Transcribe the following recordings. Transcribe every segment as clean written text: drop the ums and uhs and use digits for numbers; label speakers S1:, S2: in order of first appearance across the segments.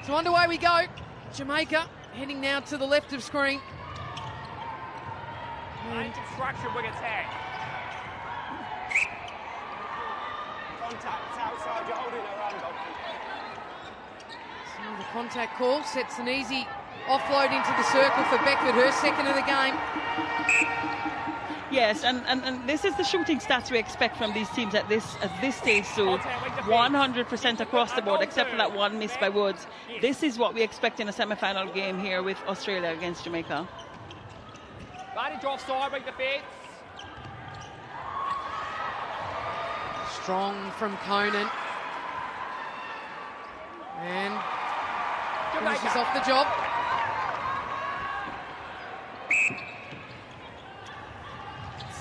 S1: So underway we go. Jamaica heading now to the left of screen.
S2: And construction with attack. Contact outside, you're holding her on,
S1: So the contact call sets an easy offload into the circle for Beckford, her second of the game.
S3: Yes, and this is the shooting stats we expect from these teams at this stage. So 100% across the board, except for that one miss by Woods. This is what we expect in a semi-final game here with Australia against Jamaica.
S2: Advantage offside, right defence.
S1: Strong from Conan. And finishes off the job.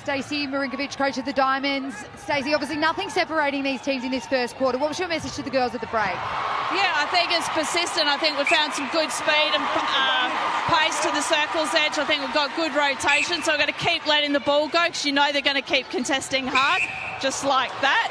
S4: Stacey Marinkovic, coach of the Diamonds. Stacey, obviously nothing separating these teams in this first quarter. What was your message to the girls at the break?
S5: Yeah, I think it's persistent. I think we found some good speed and pace to the circle's edge. I think we've got good rotation, so we've got to keep letting the ball go because you know they're going to keep contesting hard, just like that.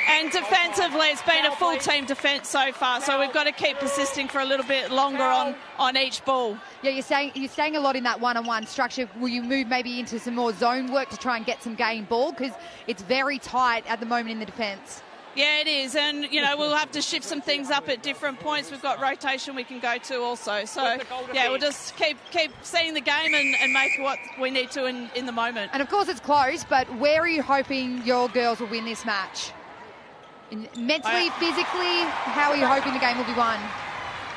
S5: And defensively, it's been a full team defence so far, so we've got to keep persisting for a little bit longer on each ball.
S4: Yeah, you're staying a lot in that one-on-one structure. Will you move maybe into some more zone work to try and get some game ball? Because it's very tight at the moment in the defence.
S5: Yeah, it is, and you know we'll have to shift some things up at different points. We've got rotation we can go to also. So yeah, we'll just keep seeing the game and make what we need to in the moment.
S4: And of course it's close, but where are you hoping your girls will win this match? Mentally, physically, how are you hoping the game will be won?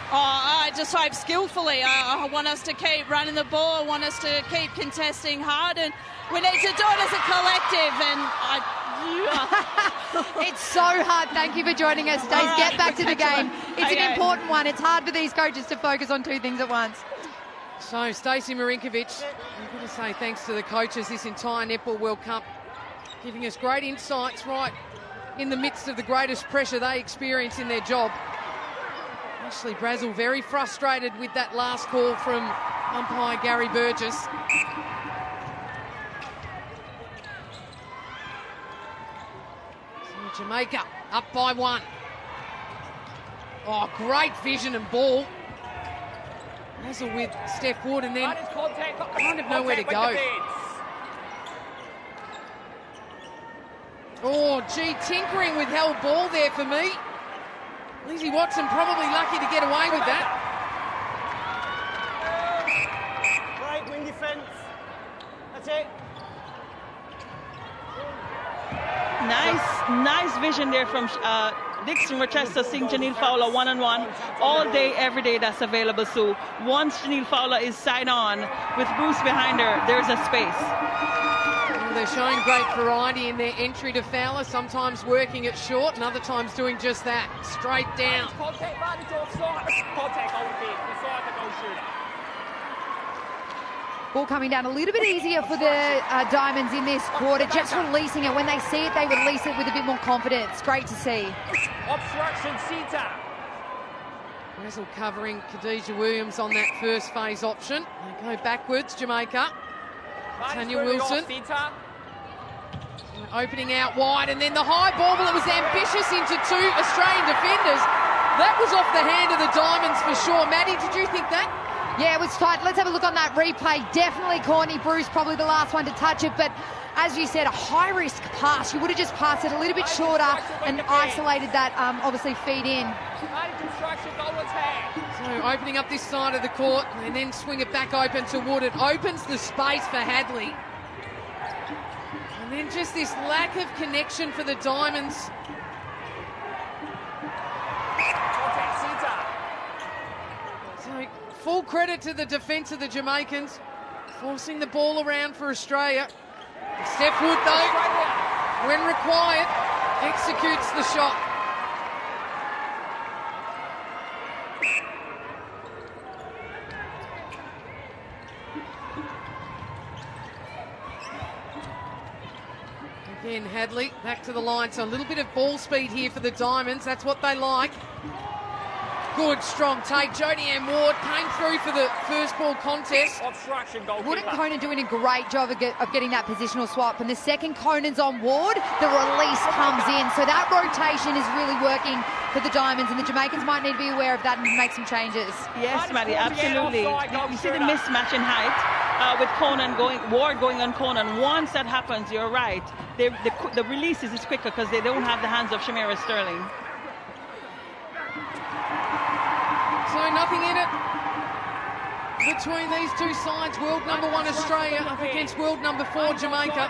S5: Oh, I just hope skillfully. I want us to keep running the ball. I want us to keep contesting hard, and we need to do it as a collective. And
S4: It's so hard. Thank you for joining us, Stace. Right, get back to the game. It's an important one. It's hard for these coaches to focus on two things at once.
S1: So Stacey Marinkovic, I'm going to say thanks to the coaches this entire Netball World Cup, giving us great insights right in the midst of the greatest pressure they experience in their job. Ashley Brazel very frustrated with that last call from umpire Gary Burgess. So Jamaica up by one. Oh, great vision and ball. Brazel with Steph Wood and then kind of nowhere to go. Oh, gee, tinkering with held ball there for me. Lizzie Watson probably lucky to get away with that.
S2: Right, wing defence. That's it.
S3: Nice vision there from Dixon Rochester seeing Janelle Fowler one-on-one all day, every day that's available. So once Janelle Fowler is side on with Bruce behind her, there's a space.
S1: They're showing great variety in their entry to Fowler, sometimes working it short and other times doing just that, straight down.
S2: Contact advantage offside. Contact goal defence beside the goal shooter.
S4: Ball coming down a little bit easier for the Diamonds in this quarter, just releasing it. When they see it, they release it with a bit more confidence. Great to see.
S2: Obstruction centre.
S1: Brazel covering Khadijah Williams on that first phase option. They go backwards, Jamaica. Tanya Wilson. Opening out wide, and then the high ball, well, it was ambitious into two Australian defenders. That was off the hand of the Diamonds for sure. Maddie, did you think that?
S4: Yeah, it was tight. Let's have a look on that replay. Definitely Courtney Bruce, probably the last one to touch it, but as you said, a high-risk pass. You would have just passed it a little bit shorter and isolated that, obviously, feed in.
S1: So opening up this side of the court and then swing it back open to Wood. It opens the space for Hadley. And then just this lack of connection for the Diamonds. So full credit to the defence of the Jamaicans, forcing the ball around for Australia. Steph Wood, though, when required, executes the shot. Again, Hadley back to the line. So a little bit of ball speed here for the Diamonds. That's what they like. Good, strong take. Jodie Ann Ward came through for the first ball contest.
S2: Obstruction, goalkeeper.
S4: Wouldn't Conan doing a great job of getting that positional swap? And the second Conan's on Ward, the release comes in. So that rotation is really working for the Diamonds, and the Jamaicans might need to be aware of that and make some changes.
S3: Yes, Maddie, absolutely. You see the mismatch in height with Ward going on Conan. Once that happens, you're right. The releases is quicker because they don't have the hands of Shamira Sterling.
S1: So nothing in it between these two sides. World number 1 Australia up against world number 4 Jamaica.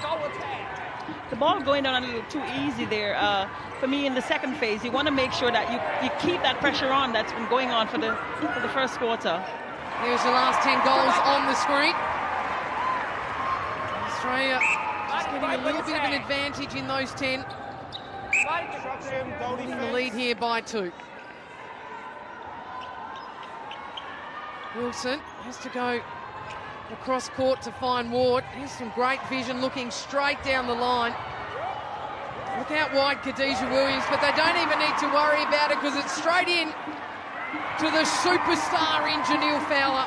S3: The ball going down a little too easy there. For me, in the second phase, you want to make sure that you keep that pressure on that's been going on for the first quarter.
S1: There's the last 10 goals on the screen. Australia just getting a little bit of an advantage in those 10. Holding the lead here by 2. Wilson has to go across court to find Ward. Here's some great vision, looking straight down the line. Look out wide, Khadijah Williams, but they don't even need to worry about it because it's straight in to the superstar in Janelle Fowler.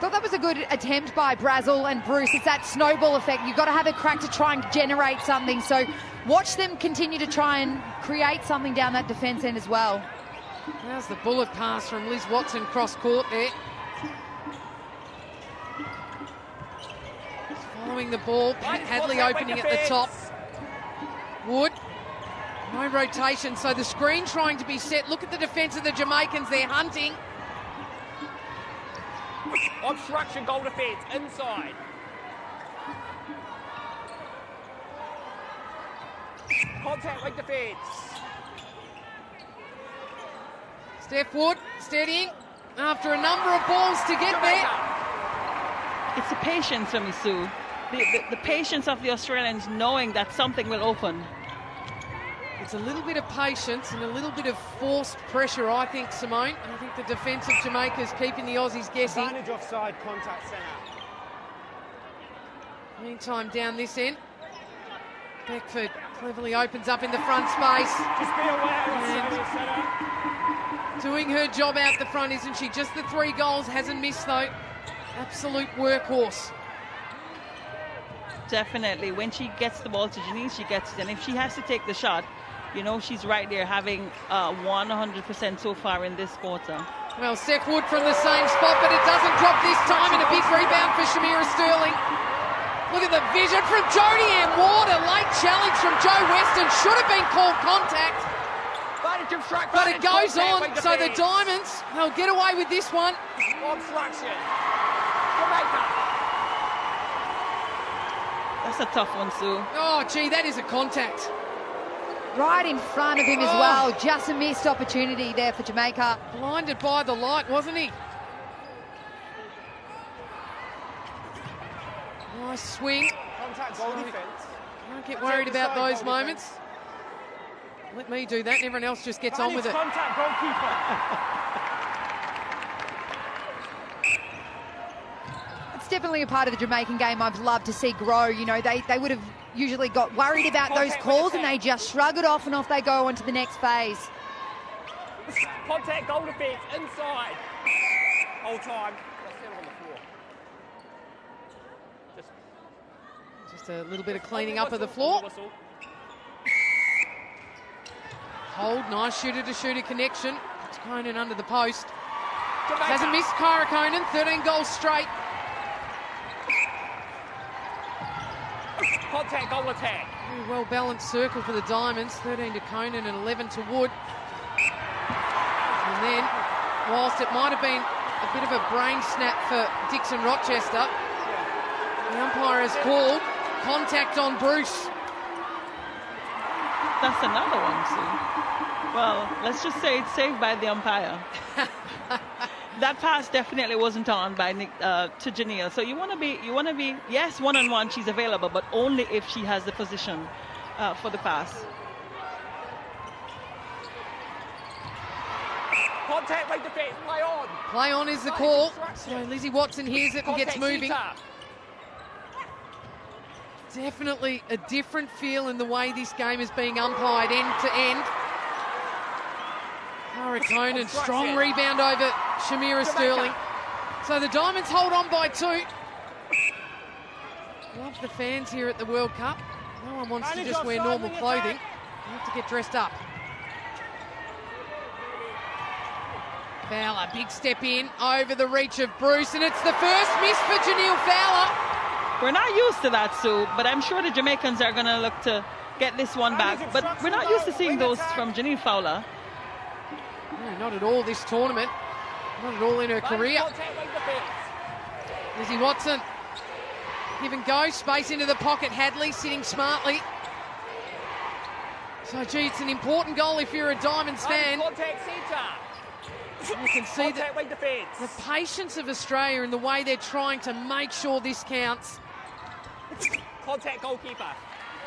S4: Thought that was a good attempt by Brazel and Bruce. It's that snowball effect. You've got to have a crack to try and generate something. So watch them continue to try and create something down that defence end as well.
S1: How's the bullet pass from Liz Watson cross court there? Following the ball, Pat Hadley opening at the top. Wood, no rotation, so the screen trying to be set. Look at the defence of the Jamaicans, they're hunting.
S2: Obstruction, goal defence, inside. Contact like defence.
S1: Steph Wood steadying after a number of balls to get there.
S3: It's the patience for me, Sue. The patience of the Australians knowing that something will open.
S1: It's a little bit of patience and a little bit of forced pressure, I think, Simone. I think the defence of Jamaica is keeping the Aussies guessing.
S6: Advantage offside, contact centre.
S1: Meantime, down this end, Beckford cleverly opens up in the front space.
S2: Just be aware, Australia centre.
S1: Doing her job out the front, isn't she? Just the 3 goals, hasn't missed though. Absolute workhorse.
S3: Definitely. When she gets the ball to Janice, she gets it. And if she has to take the shot, you know, she's right there having 100% so far in this quarter.
S1: Well, Steph Wood from the same spot, but it doesn't drop this time, and a big rebound for Shamira Sterling. Look at the vision from Jodie Ann Ward. A late challenge from Joe Weston. Should have been called contact. But it goes on, so the Diamonds, they'll get away with this one.
S2: Obstruction. Jamaica.
S3: That's a tough one, Sue.
S1: Oh, gee, that is a contact.
S4: Right in front of him as well. Just a missed opportunity there for Jamaica.
S1: Blinded by the light, wasn't he? Nice swing.
S6: Contact, goal defence.
S1: Don't get worried about those moments. Let me do that, and everyone else just gets on with it.
S2: Contact, goalkeeper.
S4: It's definitely a part of the Jamaican game I've loved to see grow. You know, they would have usually got worried about those calls and they just shrug it off and off they go on to the next phase.
S2: Contact, goal defence, inside. Whole time. On the floor.
S1: Just a little bit of cleaning up of the floor. Hold, nice shooter-to-shooter connection. It's Conan under the post.
S2: Jamaica.
S1: Hasn't missed Kyra Conan, 13 goals straight.
S2: Contact, goal attack.
S1: Very well-balanced circle for the Diamonds, 13 to Conan and 11 to Wood. And then, whilst it might have been a bit of a brain snap for Dixon Rochester, the umpire has called contact on Bruce.
S3: That's another one, Sue. Well, let's just say it's saved by the umpire. That pass definitely wasn't on by Nick, to Janelle. So you want to be, yes, one-on-one she's available, but only if she has the position for the pass.
S2: Contact, like defence, play on.
S1: Play on is the call. So Lizzie Watson hears it and gets moving. Definitely a different feel in the way this game is being umpired end to end. Cara Conan, strong rebound over Shamira Sterling. So the Diamonds hold on by 2. Love the fans here at the World Cup. No one wants to just wear normal clothing. You have to get dressed up. Fowler, big step in, over the reach of Bruce, and it's the first miss for Janelle Fowler.
S3: We're not used to that, Sue, but I'm sure the Jamaicans are going to look to get this one back. But we're not used to seeing those from Janelle Fowler.
S1: No, not at all this tournament. Not at all in her career. Lizzie Watson, give and go, space into the pocket. Hadley sitting smartly. So, gee, it's an important goal if you're a Diamonds fan. You can see the patience of Australia and the way they're trying to make sure this counts.
S2: Contact goalkeeper.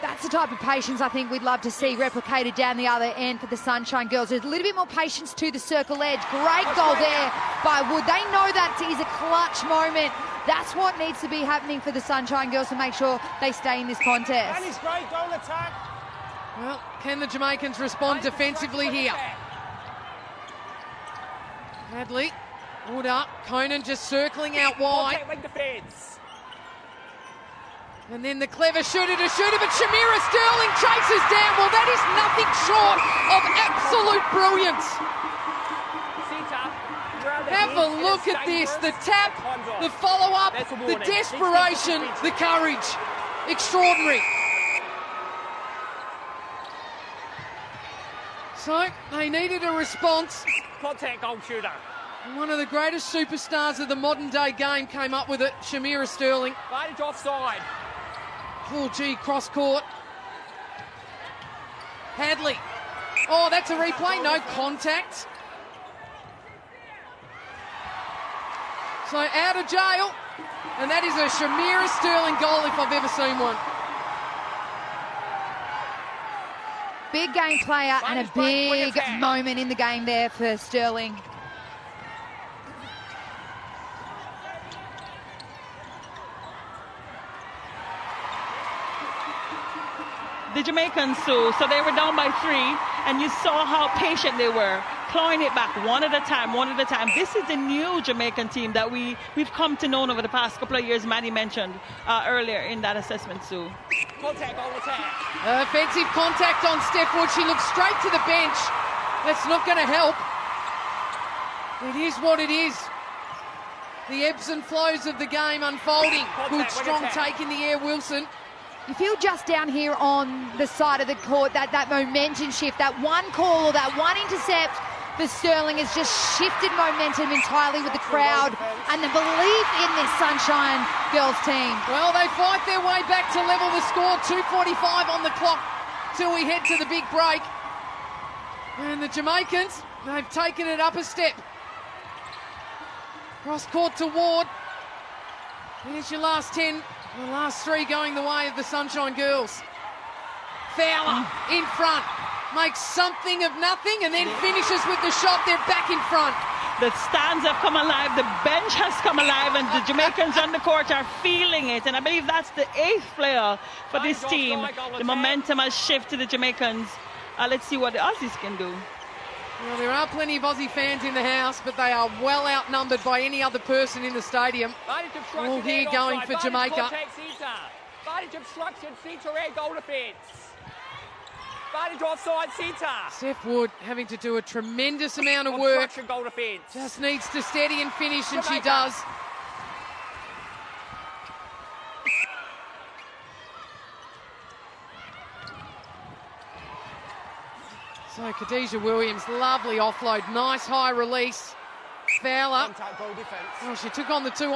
S4: That's the type of patience I think we'd love to see replicated down the other end for the Sunshine Girls. There's a little bit more patience to the circle edge. Great goal there by Wood. They know that is a clutch moment. That's what needs to be happening for the Sunshine Girls to make sure they stay in this contest.
S6: And it's great goal attack.
S1: Well, can the Jamaicans respond defensively here? Hadley, Wood up, Conan just circling out wide. And then the clever shooter to shooter, but Shamira Sterling chases down. Well, that is nothing short of absolute brilliance. Have a look at this. The tap, the follow-up, the desperation, the courage. Extraordinary. So, they needed a response.
S2: Contact goal shooter.
S1: One of the greatest superstars of the modern day game came up with it, Shamira Sterling.
S2: Advantage offside.
S1: Oh, gee, cross court. Hadley. Oh, that's a replay. No contact. So out of jail. And that is a Shamira Sterling goal if I've ever seen one.
S4: Big game player and a big moment in the game there for Sterling.
S3: The Jamaicans, so they were down by 3, and you saw how patient they were, clawing it back one at a time, one at a time. This is the new Jamaican team that we've come to know over the past couple of years. Maddie mentioned earlier in that assessment, Sue.
S2: Contact goal attack.
S1: Offensive contact on Steph Wood. She looks straight to the bench. That's not going to help. It is what it is. The ebbs and flows of the game unfolding. Good strong take in the air, Wilson.
S4: You feel just down here on the side of the court that momentum shift, that one call or that one intercept for Sterling has just shifted momentum entirely with the crowd and the belief in this Sunshine Girls team.
S1: Well, they fight their way back to level the score. 2:45 on the clock till we head to the big break. And the Jamaicans, they've taken it up a step. Cross court to Ward. Here's your last 10. The last 3 going the way of the Sunshine Girls. Fowler in front, makes something of nothing and then finishes with the shot. They're back in front.
S3: The stands have come alive, the bench has come alive, and the Jamaicans on the court are feeling it. And I believe that's the 8th player for this team. The momentum has shifted to the Jamaicans. Let's see what the Aussies can do.
S1: Well, there are plenty of Aussie fans in the house, but they are well outnumbered by any other person in the stadium. All here going for Jamaica.
S2: Advantage obstruction, centre air, goal defence. Advantage offside, centre.
S1: Steph Wood having to do a tremendous amount of work.
S2: Goal defence.
S1: Just needs to steady and finish, and she does. So Khadijah Williams, lovely offload, nice high release. Fowler.
S6: Contact goal defence.
S1: Oh, she took on the 2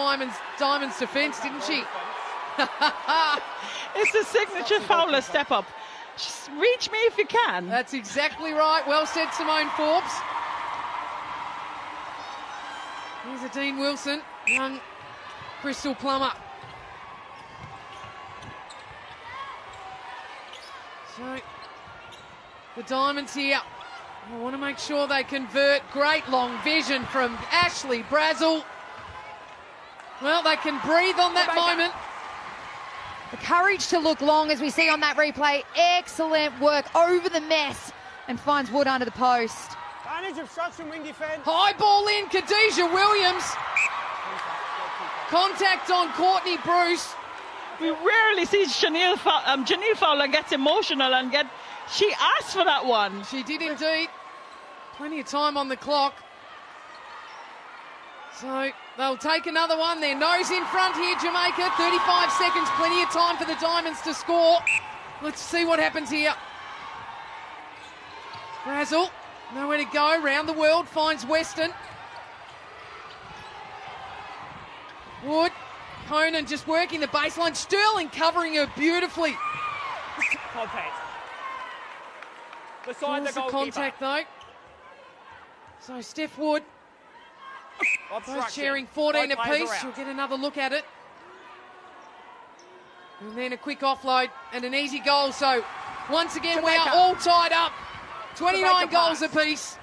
S1: Diamonds defence, didn't she?
S3: It's a signature Fowler step up. Just reach me if you can.
S1: That's exactly right. Well said, Simone Forbes. Here's a Dean Wilson, young Crystal Plummer. So the Diamonds here. I want to make sure they convert. Great long vision from Ashley Brazel. Well, they can breathe on that moment.
S4: The courage to look long, as we see on that replay. Excellent work over the mess and finds Wood under the post.
S6: Advantage obstruction, wing defence.
S1: High ball in, Khadijah Williams. Contact on Courtney Bruce.
S3: We rarely see Janelle Fowler gets emotional and she asked for that one.
S1: She did indeed. Plenty of time on the clock. So they'll take another one. Their nose in front here, Jamaica. 35 seconds, plenty of time for the Diamonds to score. Let's see what happens here. Brazel, nowhere to go. Round the world, finds Weston. Wood, Conan just working the baseline. Sterling covering her beautifully.
S2: Contact. Beside the
S1: Calls the
S2: goalkeeper.
S1: contact though. So Steph Wood, both
S2: Obstruction.
S1: sharing 14
S2: Both players
S1: apiece.
S2: are out.
S1: She'll get another look at it. And then a quick offload and an easy goal. So once again, we are
S2: Jamaica.
S1: all tied up. 29
S2: Jamaica
S1: goals
S2: pass.
S1: apiece.